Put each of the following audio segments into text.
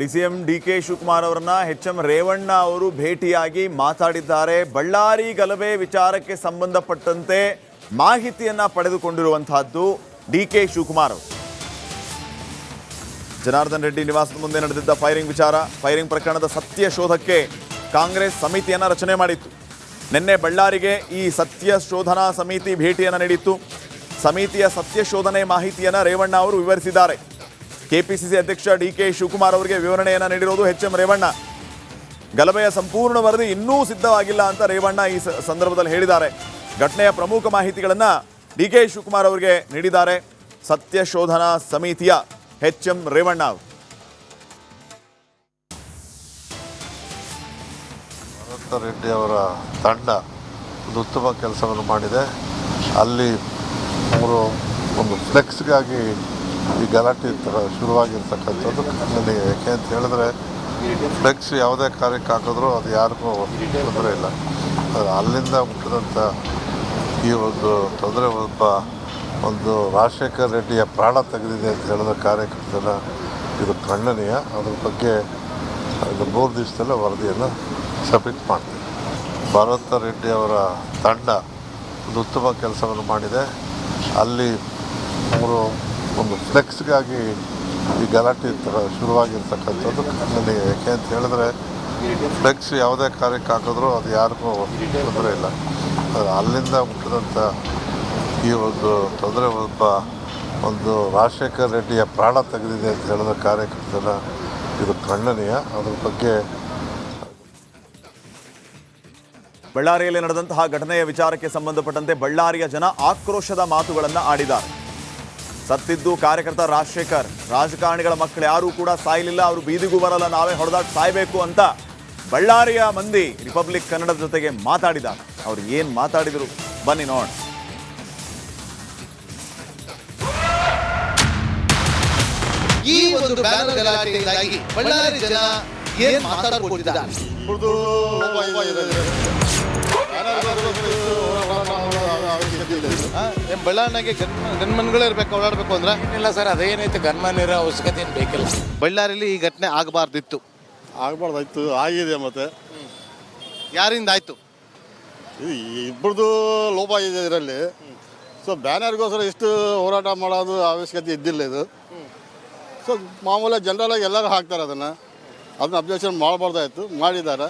DCM DK Shivakumar ಅವರನ್ನ HM. Revanna ಅವರು ಭೇಟಿಯಾಗಿ ಮಾತಾಡಿದ್ದಾರೆ. ಬಳ್ಳಾರಿ ಗಲಭೆ ವಿಚಾರಕ್ಕೆ ಸಂಬಂಧಪಟ್ಟಂತೆ ಮಾಹಿತಿಯನ್ನ ಪಡೆದುಕೊಂಡಿರುವಂತಹದ್ದು ಡಿಕೆ ಶಿವಕುಮಾರ್ ಅವರು. ಜನಾರ್ದನ್ ರೆಡ್ಡಿ ನಿವಾಸದ ಮುಂದೆ ನಡೆದಿದ್ದ ಫೈರಿಂಗ್ ಪ್ರಕರಣದ ಸತ್ಯ ಶೋಧಕ್ಕೆ ಕಾಂಗ್ರೆಸ್ ಸಮಿತಿಯನ್ನ ರಚನೆ ಮಾಡಿತ್ತು. ನಿನ್ನೆ ಬಳ್ಳಾರಿಗೆ ಈ ಸತ್ಯ ಶೋಧನಾ ಸಮಿತಿ ಭೇಟಿಯನ್ನು ನೀಡಿತ್ತು. ಸಮಿತಿಯ ಸತ್ಯ ಶೋಧನೆ ಮಾಹಿತಿಯನ್ನು ರೇವಣ್ಣ ಅವರು ವಿವರಿಸಿದ್ದಾರೆ. ಕೆಪಿಸಿಸಿ ಅಧ್ಯಕ್ಷ ಡಿಕೆ ಶಿವಕುಮಾರ್ ಅವರಿಗೆ ವಿವರಣೆಯನ್ನು ನೀಡಿರೋದು ಎಚ್.ಎಂ. ರೇವಣ್ಣ. ಗಲಭೆಯ ಸಂಪೂರ್ಣ ವರದಿ ಇನ್ನೂ ಸಿದ್ಧವಾಗಿಲ್ಲ ಅಂತ ರೇವಣ್ಣ ಈ ಸಂದರ್ಭದಲ್ಲಿ ಹೇಳಿದ್ದಾರೆ. ಘಟನೆಯ ಪ್ರಮುಖ ಮಾಹಿತಿಗಳನ್ನು ಡಿಕೆ ಶಿವಕುಮಾರ್ ಅವರಿಗೆ ನೀಡಿದ್ದಾರೆ ಸತ್ಯ ಶೋಧನಾ ಸಮಿತಿಯ ಎಚ್.ಎಂ. ರೇವಣ್ಣ ಅವರು. ರೆಡ್ಡಿ ಅವರ ತಂಡ ಒಂದು ಉತ್ತಮ ಕೆಲಸವನ್ನು ಮಾಡಿದೆ. ಅಲ್ಲಿ ಅವರು ಒಂದು ಫ್ಲೆಕ್ಸ್ಗಾಗಿ ಈ ಗಲಾಟೆ ಥರ ಶುರುವಾಗಿರ್ತಕ್ಕಂಥದ್ದು ನನಗೆ ಯಾಕೆ ಅಂತ ಹೇಳಿದ್ರೆ, ಫ್ಲೆಕ್ಸ್ ಯಾವುದೇ ಕಾರ್ಯಕ್ಕೆ ಹಾಕಿದ್ರೂ ಅದು ಯಾರಿಗೂ ತೊಂದರೆ ಇಲ್ಲ. ಆದರೆ ಅಲ್ಲಿಂದ ಹುಟ್ಟಿದಂಥ ಈ ಒಂದು ತೊಂದರೆ ಒಂದು ರಾಜಶೇಖರ್ ರೆಡ್ಡಿಯ ಪ್ರಾಣ ತೆಗೆದಿದೆ ಅಂತ ಹೇಳಿದ ಕಾರ್ಯಕರ್ತರ ಇದು ಖಂಡನೀಯ. ಅದ್ರ ಬಗ್ಗೆ ಇದು 3 ದಿವಸದಲ್ಲೇ ವರದಿಯನ್ನು ಸಬ್ಮಿಟ್ ಮಾಡ್ತೀವಿ. ಭರತ್ ರೆಡ್ಡಿ ಅವರ ತಂಡ ಒಂದು ಉತ್ತಮ ಕೆಲಸವನ್ನು ಮಾಡಿದೆ. ಅಲ್ಲಿ ಅವರು ಒಂದು ಫ್ಲೆಕ್ಸ್ಗಾಗಿ ಈ ಗಲಾಟೆ ಥರ ಶುರುವಾಗಿರ್ತಕ್ಕಂಥದ್ದು ನನಗೆ ಯಾಕೆ ಅಂತ ಹೇಳಿದ್ರೆ, ಫ್ಲೆಕ್ಸ್ ಯಾವುದೇ ಕಾರ್ಯಕ್ಕೆ ಹಾಕಿದ್ರೂ ಅದು ಯಾರಿಗೂ ತೊಂದರೆ ಇಲ್ಲ. ಆದರೆ ಅಲ್ಲಿಂದ ಹುಟ್ಟಿದಂಥ ಈ ಒಂದು ತೊಂದರೆ ಒಂದು ರಾಜಶೇಖರ್ ರೆಡ್ಡಿಯ ಪ್ರಾಣ ತೆಗೆದಿದೆ ಅಂತ ಹೇಳಿದ ಕಾರ್ಯಕರ್ತರ ಇದು ಖಂಡನೀಯ. ಅದ್ರ ಬಗ್ಗೆ ಬಳ್ಳಾರಿಯಲ್ಲಿ ನಡೆದಂತಹ ಘಟನೆಯ ವಿಚಾರಕ್ಕೆ ಸಂಬಂಧಪಟ್ಟಂತೆ ಬಳ್ಳಾರಿಯ ಜನ ಆಕ್ರೋಶದ ಮಾತುಗಳನ್ನು ಆಡಿದ್ದಾರೆ. ಸತ್ತಿದ್ದು ಕಾರ್ಯಕರ್ತ ರಾಜಶೇಖರ್, ರಾಜಕಾರಣಿಗಳ ಮಕ್ಕಳು ಯಾರೂ ಕೂಡ ಸಾಯಲಿಲ್ಲ, ಅವರು ಬೀದಿಗೂ ಬರಲ್ಲ, ನಾವೇ ಹೊಡೆದಾಟ ಸಾಯಬೇಕು ಅಂತ ಬಳ್ಳಾರಿಯ ಮಂದಿ ರಿಪಬ್ಲಿಕ್ ಕನ್ನಡದ ಜೊತೆಗೆ ಮಾತಾಡಿದ್ದಾರೆ. ಅವ್ರು ಏನು ಮಾತಾಡಿದರು ಬನ್ನಿ ನೋಡೋಣ. ಈ ಒಂದು ಬ್ಯಾನರ್ ಗಲಾಟೆಯಿಂದಾಗಿ ಬಳ್ಳಾರಿ ಜನ ಏನು ಮಾತಾಡ್ಕೊಂಡಿದ್ದಾರೆ. ಬಳ್ಳಾರಿಗೆ ಗನ್ಮನ್ಗಳೇ ಇರ್ಬೇಕು, ಓಡಾಡಬೇಕು ಅಂದ್ರೆ ಇಲ್ಲ ಸರ್, ಅದೇನೈತೆ ಗನ್ಮನ್ ಇರೋ ಅವಶ್ಯಕತೆ ಏನು ಬೇಕಿಲ್ಲ. ಬಳ್ಳಾರಿಲಿ ಈ ಘಟನೆ ಆಗಬಾರ್ದಿತ್ತು. ಆಗಿದೆ. ಮತ್ತೆ ಯಾರಿಂದ ಆಯ್ತು? ಇಬ್ಬರದು ಲೋಪ ಇದೆ ಇದರಲ್ಲಿ. ಸೊ ಬ್ಯಾನರ್ಗೋಸ್ಕರ ಎಷ್ಟು ಹೋರಾಟ ಮಾಡೋದು ಅವಶ್ಯಕತೆ ಇದ್ದಿಲ್ಲ ಇದು. ಸೊ ಮಾಮೂಲಿ ಜನರಲಾಗಿ ಎಲ್ಲರೂ ಹಾಕ್ತಾರೆ ಅದನ್ನ ಅಬ್ಜೆಕ್ಷನ್ ಮಾಡಬಾರ್ದಾಯ್ತು, ಮಾಡಿದ್ದಾರೆ.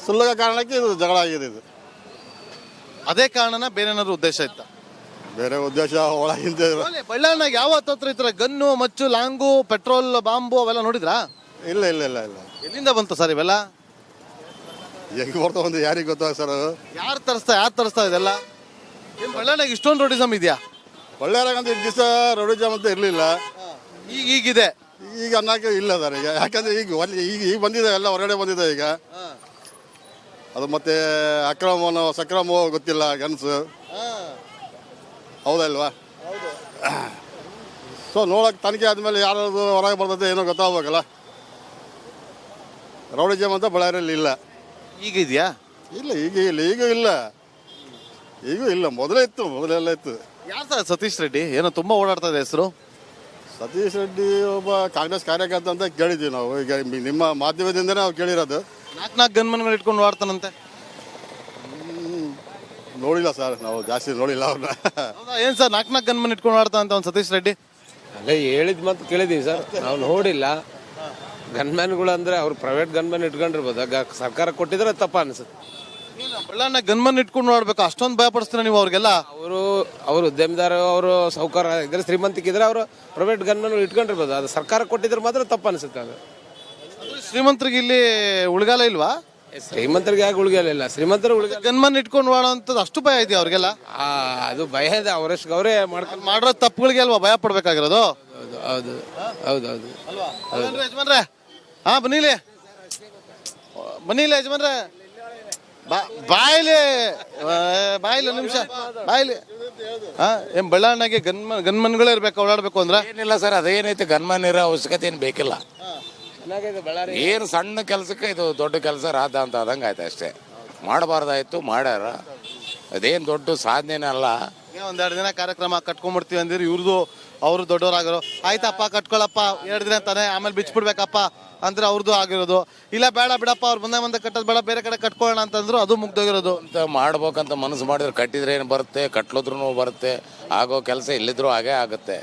ಸುಳ್ಳ ಕಾರಣಕ್ಕೆ ಇದು ಜಗಳ ಆಗಿದೆ. ಇದು ಅದೇ ಕಾರಣನ ಬೇರೆ ಏನಾದ್ರು ಉದ್ದೇಶ ಇತ್ತ? ಬೇರೆ ಉದ್ದೇಶ ಒಳಗಿಂದ ಬಳ್ಳಾರಿನಾಗ ಯಾವ ಹತ್ರ ಈ ಥರ ಗನ್ನು, ಮಚ್ಚು, ಲಾಂಗು, ಪೆಟ್ರೋಲ್ ಬಾಂಬು ಅವೆಲ್ಲ ನೋಡಿದ್ರಾ? ಇಲ್ಲ ಇಲ್ಲ ಇಲ್ಲ ಇಲ್ಲ. ಎಲ್ಲಿಂದ ಬಂತು ಸರ್ ಇವೆಲ್ಲ? ಹೆಂಗೆ ಬರ್ತಾವ ಒಂದು ಯಾರಿಗೆ ಗೊತ್ತಾಗ ಸರ್. ಯಾರು ತರಿಸ್ತಾ ಇದೆಲ್ಲ? ಏನು ಬಳ್ಳಾರಿನಾಗ ಇಷ್ಟೊಂದು ರೋಡಿಸಮ್ ಇದೆಯಾ? ಬಳ್ಳಾರಿಯಾಗಂತ ಇಷ್ಟು ದಿವಸ ರೋಡಿಸಮ್ ಅಂತ ಇರಲಿಲ್ಲ. ಈಗಿದೆ. ಈಗ ಅನ್ನೋಕೆ ಇಲ್ಲ ಸರ್. ಈಗ ಯಾಕಂದ್ರೆ ಈಗ ಬಂದಿದೆ, ಎಲ್ಲ ಹೊರಗಡೆ ಬಂದಿದೆ ಈಗ. ಅದು ಮತ್ತೆ ಅಕ್ರಮನೋ ಸಕ್ರಮೋ ಗೊತ್ತಿಲ್ಲ, ಗನ್ಸು. ಹೌದಲ್ವಾ? ಸೊ ನೋಡಕ್ಕೆ ತನಿಖೆ ಆದಮೇಲೆ ಯಾರಾದ್ರು ಹೊರಗೆ ಬರ್ತದೆ ಏನೋ ಗೊತ್ತಾಗಬೇಕಲ್ಲ. ರೌಡಿಸಮ್ ಅಂತ ಬಳ್ಳಾರಿಯಲ್ಲಿ ಇಲ್ಲ. ಈಗ ಇದೆಯಾ? ಇಲ್ಲ, ಈಗ ಇಲ್ಲ. ಈಗೂ ಇಲ್ಲ. ಮೊದಲೆಲ್ಲ ಇತ್ತು. ಯಾರು ಸರ್? ಸತೀಶ್ ರೆಡ್ಡಿ ಏನೋ ತುಂಬ ಓಡಾಡ್ತಾ ಇದೆ ಹೆಸರು. ಸತೀಶ್ ರೆಡ್ಡಿ ಒಬ್ಬ ಕಾಂಗ್ರೆಸ್ ಕಾರ್ಯಕರ್ತ ಅಂತ ಕೇಳಿದ್ದೀವಿ ನಾವು. ಈಗ ನಿಮ್ಮ ಮಾಧ್ಯಮದಿಂದನೇ ನಾವು ಕೇಳಿರೋದು. 4 ಗನ್ಮನ್ಗಳು ಇಟ್ಕೊಂಡು ಓಡಾಡ್ತಾನಂತೆ. ನೋಡಿಲ್ಲ ಸರ್, ನಾವು ಜಾಸ್ತಿ ನೋಡಿಲ್ಲ ಅವ್ರನ್ನ. ಏನು ಸರ್ 4 ಗನ್ಮನ್ ಇಟ್ಕೊಂಡು ಓಡಾಡ್ತಾನಂತ ಒಂದು ಸತೀಶ್ ರೆಡ್ಡಿ? ಅಲ್ಲೇ ಹೇಳಿದ್ ಮಾತು ಕೇಳಿದೀವಿ ಸರ್, ನಾವು ನೋಡಿಲ್ಲ. ಗನ್ಮ್ಯಾನ್ಗಳು ಅಂದ್ರೆ ಅವ್ರು ಪ್ರೈವೇಟ್ ಗನ್ಮ್ಯಾನ್ ಇಟ್ಕೊಂಡಿರ್ಬೋದು, ಸರ್ಕಾರ ಕೊಟ್ಟಿದ್ರೆ ತಪ್ಪ ಅನ್ಸುತ್ತೆ. ಬಳ್ಳಾರಿನ ಗನ್ಮನ್ ಇಟ್ಕೊಂಡು ನೋಡ್ಬೇಕು, ಅಷ್ಟೊಂದು ಭಯ ಪಡಿಸ್ತೀರ ನೀವು ಅವ್ರಿಗೆಲ್ಲ? ಅವರು ಉದ್ಯಮದಾರ, ಅವರು ಸೌಕರ್ಯ ಇದ್ರೆ, ಶ್ರೀಮಂತಿಕಿದ್ರೆ ಅವರು ಪ್ರೈವೇಟ್ ಗನ್ಮ್ಯಾನ್ ಇಟ್ಕೊಂಡಿರ್ಬೋದು, ಅದು ಸರ್ಕಾರ ಕೊಟ್ಟಿದ್ರೆ ಮಾತ್ರ ತಪ್ಪ ಅನ್ಸುತ್ತೆ. ಅದು ಶ್ರೀಮಂತರಿಗೆ ಇಲ್ಲಿ ಉಳಿಗಾಲ ಇಲ್ವಾ? ಶ್ರೀಮಂತರಿಗೆ ಯಾಕೆ ಉಳಿಗಾಲಿಲ್ಲ? ಶ್ರೀಮಂತರು ಗನ್ಮನ್ ಇಟ್ಕೊಂಡು ಮಾಡೋಂಥದ್ದು ಅಷ್ಟು ಭಯ ಇದೆಯಾ ಅವ್ರಿಗೆಲ್ಲ? ಅದು ಭಯ ಇದೆ, ಅವರಷ್ಟು ಅವರೇ ಮಾಡ್ಕೊಂಡು ಮಾಡಿರೋ ತಪ್ಪುಗಳಿಗೆ ಅಲ್ವಾ ಭಯ ಪಡ್ಬೇಕಾಗಿರೋದು? ಹೌದು ಹೌದು ಹೌದು ಹೌದು. ಯಜಮಾನ್ರೆ, ಬನ್ನಿಲ್ಲ ಯಜಮಾನ್ರೆ, ಬಾಯಿಲಿ ನಿಮಿಷ ಬಾಯಿಲಿ. ಏನ್ ಬಳ್ಳಾರಿನಾಗೆ ಗನ್ಮನ್ಗಳೇ ಇರ್ಬೇಕು, ಓಡಾಡ್ಬೇಕು ಅಂದ್ರೆ? ಏನಿಲ್ಲ ಸರ್, ಅದೇನೈತೆ ಗನ್ಮನ್ ಇರೋ ಅವಶ್ಯಕತೆ ಏನು ಬೇಕಿಲ್ಲ. ಏನು ಸಣ್ಣ ಕೆಲಸಕ್ಕೆ ಇದು ದೊಡ್ಡ ಕೆಲಸ ರಾಧ ಅಂತ ಆದಂಗೆ ಆಯ್ತು ಅಷ್ಟೇ. ಮಾಡಬಾರ್ದಾಯ್ತು, ಮಾಡ್ಯಾರ. ಅದೇನು ದೊಡ್ಡ ಸಾಧನೆನೇ ಅಲ್ಲ. ಒಂದೆರಡು ದಿನ ಕಾರ್ಯಕ್ರಮ ಕಟ್ಕೊಂಡ್ಬಿಡ್ತೀವಿ ಅಂದಿರಿ. ಇವ್ರದ್ದು ಅವರು ದೊಡ್ಡವರಾಗಿರೋ ಆಯ್ತಪ್ಪ ಕಟ್ಕೊಳಪ್ಪ 2 ದಿನ ತಾನೆ ಆಮೇಲೆ ಬಿಚ್ಬಿಡ್ಬೇಕಪ್ಪ ಅಂದ್ರೆ ಅವ್ರದ್ದು ಆಗಿರೋದು. ಇಲ್ಲ ಬೇಡ ಬಿಡಪ್ಪ ಅವ್ರು ಮುಂದೆ ಕಟ್ಟೋದು ಬೇಡ, ಬೇರೆ ಕಡೆ ಕಟ್ಕೊಳ್ಳೋಣ ಅಂತಂದ್ರು ಅದು ಮುಗ್ದೋಗಿರೋದು. ಅಂತ ಮಾಡ್ಬೇಕಂತ ಮನಸ್ಸು ಮಾಡಿದ್ರೆ ಕಟ್ಟಿದ್ರೆ ಏನು ಬರುತ್ತೆ, ಕಟ್ಲೋದ್ರೂ ಬರುತ್ತೆ. ಆಗೋ ಕೆಲಸ ಇಲ್ಲಿದ್ರು ಹಾಗೇ ಆಗುತ್ತೆ.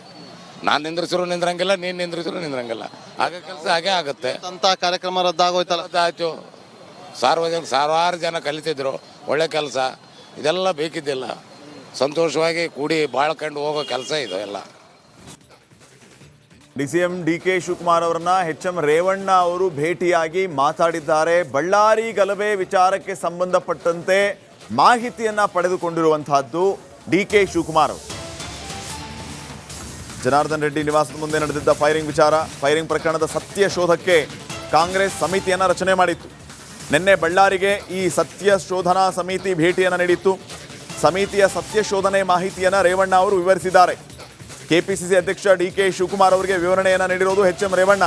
ನಾನು ನಿಂದ್ರಿಸಿದ್ರು ನಿಂದ್ರಂಗಿಲ್ಲ, ನೀನು ನಿಂದ್ರಿಸಿದ್ರು ನಿಂದ್ರಂಗಿಲ್ಲ, ಆಗೋ ಕೆಲಸ ಹಾಗೇ ಆಗುತ್ತೆ ಅಂತ ಕಾರ್ಯಕ್ರಮ ರದ್ದಾಗೋಯ್ತಲ್ಲ. ಅದಾಯ್ತು. ಸಾವಿರಾರು ಜನ ಕಲಿತಿದ್ರು, ಒಳ್ಳೆ ಕೆಲಸ. ಇದೆಲ್ಲ ಬೇಕಿದ್ದಿಲ್ಲ. ಸಂತೋಷವಾಗಿ ಕೂಡಿ ಬಾಳ್ಕೊಂಡು ಹೋಗೋ ಕೆಲಸ ಇದು ಎಲ್ಲ. DCM DK ಶಿವಕುಮಾರ್ ಅವರನ್ನ HM ರೇವಣ್ಣ ಅವರು ಭೇಟಿಯಾಗಿ ಮಾತಾಡಿದ್ದಾರೆ. ಬಳ್ಳಾರಿ ಗಲಭೆ ವಿಚಾರಕ್ಕೆ ಸಂಬಂಧಪಟ್ಟಂತೆ ಮಾಹಿತಿಯನ್ನ ಪಡೆದುಕೊಂಡಿರುವಂತಹದ್ದು DK ಶಿವಕುಮಾರ್ ಅವರು. ಜನಾರ್ದನ್ ರೆಡ್ಡಿ ನಿವಾಸದ ಮುಂದೆ ನಡೆದಿದ್ದ ಫೈರಿಂಗ್ ಪ್ರಕರಣದ ಸತ್ಯ ಶೋಧಕ್ಕೆ ಕಾಂಗ್ರೆಸ್ ಸಮಿತಿಯನ್ನ ರಚನೆ ಮಾಡಿತ್ತು. ನಿನ್ನೆ ಬಳ್ಳಾರಿಗೆ ಈ ಸತ್ಯ ಶೋಧನಾ ಸಮಿತಿ ಭೇಟಿಯನ್ನು ನೀಡಿತ್ತು. ಸಮಿತಿಯ ಸತ್ಯ ಶೋಧನೆ ಮಾಹಿತಿಯನ್ನು ರೇವಣ್ಣ ಅವರು ವಿವರಿಸಿದ್ದಾರೆ. ಕೆಪಿಸಿಸಿ ಅಧ್ಯಕ್ಷ DK ಶಿವಕುಮಾರ್ ಅವರಿಗೆ ವಿವರಣೆಯನ್ನು ನೀಡಿರೋದು HM ರೇವಣ್ಣ.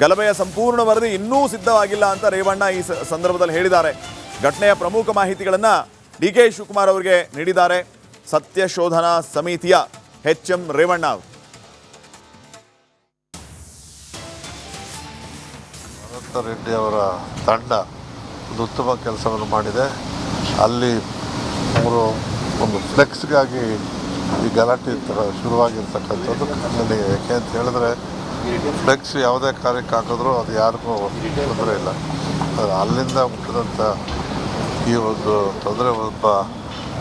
ಗಲಭೆಯ ಸಂಪೂರ್ಣ ವರದಿ ಇನ್ನೂ ಸಿದ್ಧವಾಗಿಲ್ಲ ಅಂತ ರೇವಣ್ಣ ಈ ಸಂದರ್ಭದಲ್ಲಿ ಹೇಳಿದ್ದಾರೆ. ಘಟನೆಯ ಪ್ರಮುಖ ಮಾಹಿತಿಗಳನ್ನು DK ಶಿವಕುಮಾರ್ ಅವರಿಗೆ ನೀಡಿದ್ದಾರೆ ಸತ್ಯ ಶೋಧನಾ ಸಮಿತಿಯ HM ರೇವಣ್ಣ ಅವರು. ಭರತ್ ರೆಡ್ಡಿ ಅವರ ತಂಡ ಒಂದು ಉತ್ತಮ ಕೆಲಸವನ್ನು ಮಾಡಿದೆ. ಅಲ್ಲಿ ಅವರು ಒಂದು ಫ್ಲೆಕ್ಸ್ಗಾಗಿ ಈ ಗಲಾಟೆ ಥರ ಶುರುವಾಗಿರ್ತಕ್ಕಂಥದ್ದು ನನಗೆ. ಯಾಕೆ ಅಂತ ಹೇಳಿದ್ರೆ ಫ್ಲೆಕ್ಸ್ ಯಾವುದೇ ಕಾರ್ಯಕ್ಕೆ ಹಾಕಿದ್ರೂ ಅದು ಯಾರಿಗೂ ತೊಂದರೆ ಇಲ್ಲ. ಆದರೆ ಅಲ್ಲಿಂದ ಹುಟ್ಟಿದಂಥ ಈ ಒಂದು ತೊಂದರೆ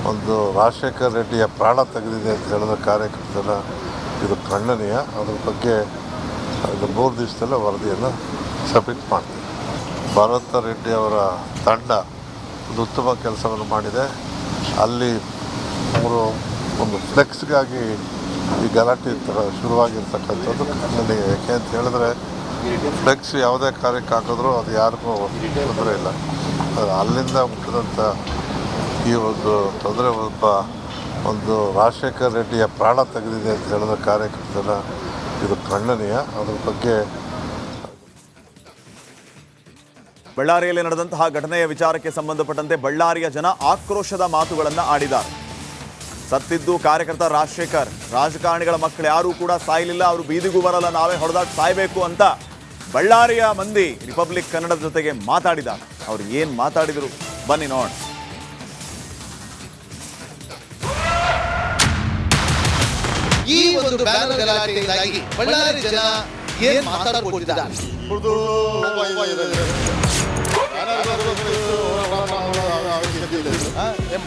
ಒಂದು ರಾಜಶೇಖರ್ ರೆಡ್ಡಿಯ ಪ್ರಾಣ ತೆಗೆದಿದೆ ಅಂತ ಹೇಳಿದ ಕಾರ್ಯಕರ್ತರ ಇದು ಖಂಡನೀಯ. ಅದ್ರ ಬಗ್ಗೆ 3 ದಿವಸದಲ್ಲೇ ವರದಿಯನ್ನು ಸಬ್ಮಿಟ್ ಮಾಡ್ತೀವಿ. ಭರತ್ ರೆಡ್ಡಿ ಅವರ ತಂಡ ಒಂದು ಉತ್ತಮ ಕೆಲಸವನ್ನು ಮಾಡಿದೆ. ಅಲ್ಲಿ ಅವರು ಒಂದು ಫ್ಲೆಕ್ಸ್ಗಾಗಿ ಈ ಗಲಾಟೆ ಥರ ಶುರುವಾಗಿರ್ತಕ್ಕಂಥದ್ದು ನನಗೆ. ಯಾಕೆ ಅಂತ ಹೇಳಿದ್ರೆ ಫ್ಲೆಕ್ಸ್ ಯಾವುದೇ ಕಾರ್ಯಕ್ಕೆ ಹಾಕಿದ್ರೂ ಅದು ಯಾರಿಗೂ ತೊಂದರೆ ಇಲ್ಲ. ಆದರೆ ಅಲ್ಲಿಂದ ಹುಟ್ಟಿದಂಥ ಈ ಒಂದು ತೊಂದರೆ ಒಂದು ರಾಜಶೇಖರ್ ರೆಡ್ಡಿಯ ಪ್ರಾಣ ತೆಗೆದಿದೆ ಅಂತ ಹೇಳಿದ ಕಾರ್ಯಕರ್ತರ ಇದು ಖಂಡನೀಯ. ಅದ್ರ ಬಗ್ಗೆ ಬಳ್ಳಾರಿಯಲ್ಲಿ ನಡೆದಂತಹ ಘಟನೆಯ ವಿಚಾರಕ್ಕೆ ಸಂಬಂಧಪಟ್ಟಂತೆ ಬಳ್ಳಾರಿಯ ಜನ ಆಕ್ರೋಶದ ಮಾತುಗಳನ್ನು ಆಡಿದ್ದಾರೆ. ಸತ್ತಿದ್ದು ಕಾರ್ಯಕರ್ತ ರಾಜಶೇಖರ್, ರಾಜಕಾರಣಿಗಳ ಮಕ್ಕಳು ಯಾರೂ ಕೂಡ ಸಾಯಲಿಲ್ಲ, ಅವರು ಬೀದಿಗೂ ಬರಲ್ಲ, ನಾವೇ ಹೊಡೆದಾಟ ಸಾಯಬೇಕು ಅಂತ ಬಳ್ಳಾರಿಯ ಮಂದಿ ರಿಪಬ್ಲಿಕ್ ಕನ್ನಡದ ಜೊತೆಗೆ ಮಾತಾಡಿದ್ದಾರೆ. ಅವ್ರು ಏನು ಮಾತಾಡಿದರು ಬನ್ನಿ ನೋಡೋಣ. ಈ ಒಂದು ಬ್ಯಾನರ್ ಗಲಾಟೆಯಿಂದಾಗಿ ಬಳ್ಳಾರಿ ಜನ ಏನ್ ಮಾತಾಡ್ಕೊಳ್ತಿದ್ದಾರೆ? ಇಬ್ಬರದು ಲೋಪ ಇದೆ.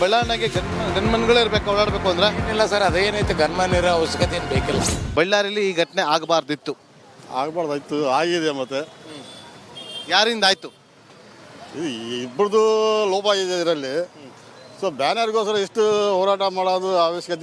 ಬಳ್ಳಾರಿನಾಗೆ ಗನ್ಮನ್ಗಳೇ ಇರ್ಬೇಕು, ಓಡಾಡ್ಬೇಕು ಅಂದ್ರೆ ಏನಿಲ್ಲ ಸರ್, ಅದೇನೈತೆ ಗನ್ಮನ್ ಇರೋ ಅವಶ್ಯಕತೆ ಏನು ಬೇಕಿಲ್ಲ. ಬಳ್ಳಾರಿಲಿ ಈ ಘಟನೆ ಆಗಬಾರ್ದಿತ್ತು. ಆಗಬಾರ್ದಾಯ್ತು, ಆಗಿದೆ. ಮತ್ತೆ ಯಾರಿಂದ ಆಯ್ತು? ಇಬ್ಬರದು ಲೋಪ ಇದೆ ಇದರಲ್ಲಿ. ಸೊ ಬ್ಯಾನರ್ಗೋಸ್ಕರ ಎಷ್ಟು ಹೋರಾಟ ಮಾಡೋದು ಅವಶ್ಯಕತೆ